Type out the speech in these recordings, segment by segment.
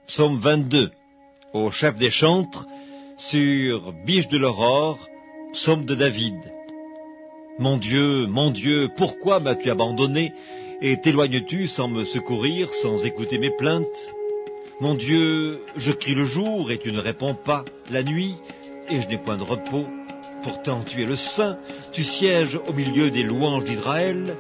Psaume 22, au chef des chantres, sur Biche de l'aurore, psaume de David. Mon Dieu, pourquoi m'as-tu abandonné, et t'éloignes-tu sans me secourir, sans écouter mes plaintes? Mon Dieu, je crie le jour, et tu ne réponds pas, la nuit, et je n'ai point de repos. Pourtant tu es le Saint, tu sièges au milieu des louanges d'Israël.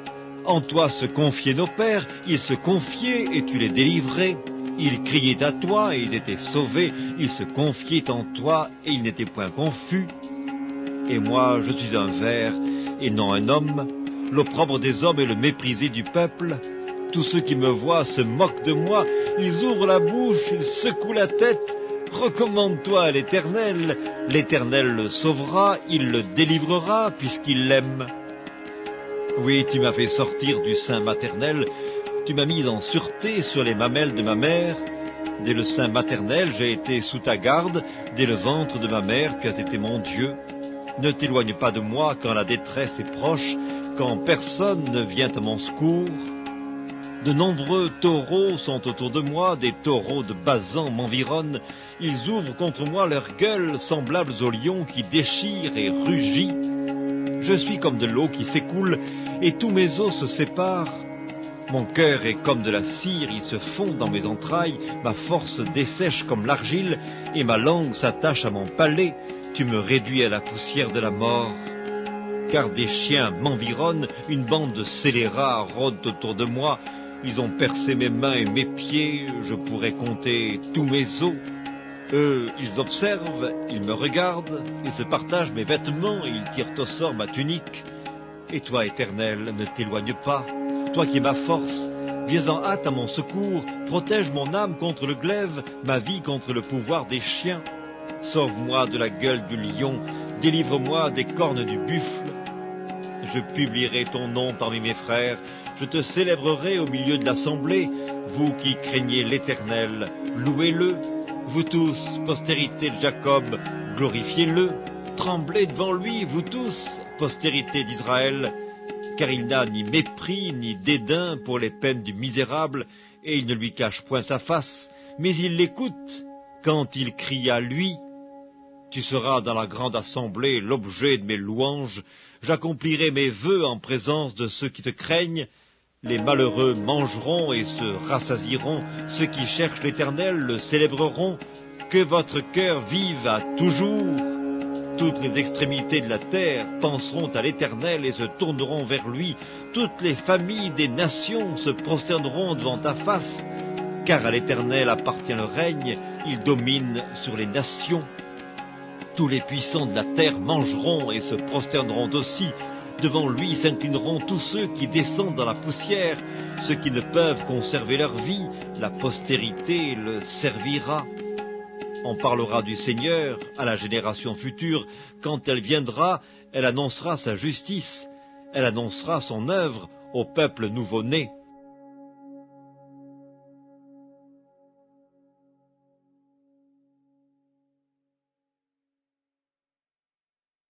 En toi se confiaient nos pères, ils se confiaient, et tu les délivrais. Ils criaient à toi, et ils étaient sauvés. Ils se confiaient en toi, et ils n'étaient point confus. Et moi, je suis un ver, et non un homme, l'opprobre des hommes et le méprisé du peuple. Tous ceux qui me voient se moquent de moi, ils ouvrent la bouche, ils secouent la tête. Recommande-toi à l'Éternel, l'Éternel le sauvera, il le délivrera, puisqu'il l'aime. Oui, tu m'as fait sortir du sein maternel, tu m'as mis en sûreté sur les mamelles de ma mère. Dès le sein maternel, j'ai été sous ta garde, dès le ventre de ma mère, tu as été mon Dieu. Ne t'éloigne pas de moi quand la détresse est proche, quand personne ne vient à mon secours. De nombreux taureaux sont autour de moi, des taureaux de Basan m'environnent. Ils ouvrent contre moi leurs gueules, semblables aux lions qui déchirent et rugissent. Je suis comme de l'eau qui s'écoule, et tous mes os se séparent. Mon cœur est comme de la cire, il se fond dans mes entrailles, ma force dessèche comme l'argile, et ma langue s'attache à mon palais. Tu me réduis à la poussière de la mort. Car des chiens m'environnent, une bande de scélérats rôde autour de moi. Ils ont percé mes mains et mes pieds, je pourrais compter tous mes os. Eux, ils observent, ils me regardent, ils se partagent mes vêtements et ils tirent au sort ma tunique. Et toi, Éternel, ne t'éloigne pas. Toi qui es ma force, viens en hâte à mon secours, protège mon âme contre le glaive, ma vie contre le pouvoir des chiens. Sauve-moi de la gueule du lion, délivre-moi des cornes du buffle. Je publierai ton nom parmi mes frères, je te célébrerai au milieu de l'assemblée. Vous qui craignez l'Éternel, louez-le. Vous tous, postérité de Jacob, glorifiez-le. Tremblez devant lui, vous tous, postérité d'Israël. Car il n'a ni mépris ni dédain pour les peines du misérable, et il ne lui cache point sa face, mais il l'écoute quand il crie à lui. Tu seras dans la grande assemblée l'objet de mes louanges, j'accomplirai mes vœux en présence de ceux qui te craignent. Les malheureux mangeront et se rassasieront, ceux qui cherchent l'Éternel le célébreront. Que votre cœur vive à toujours. Toutes les extrémités de la terre penseront à l'Éternel et se tourneront vers lui. Toutes les familles des nations se prosterneront devant ta face. Car à l'Éternel appartient le règne, il domine sur les nations. Tous les puissants de la terre mangeront et se prosterneront aussi. Devant lui s'inclineront tous ceux qui descendent dans la poussière. Ceux qui ne peuvent conserver leur vie, la postérité le servira. On parlera du Seigneur à la génération future. Quand elle viendra, elle annoncera sa justice. Elle annoncera son œuvre au peuple nouveau-né.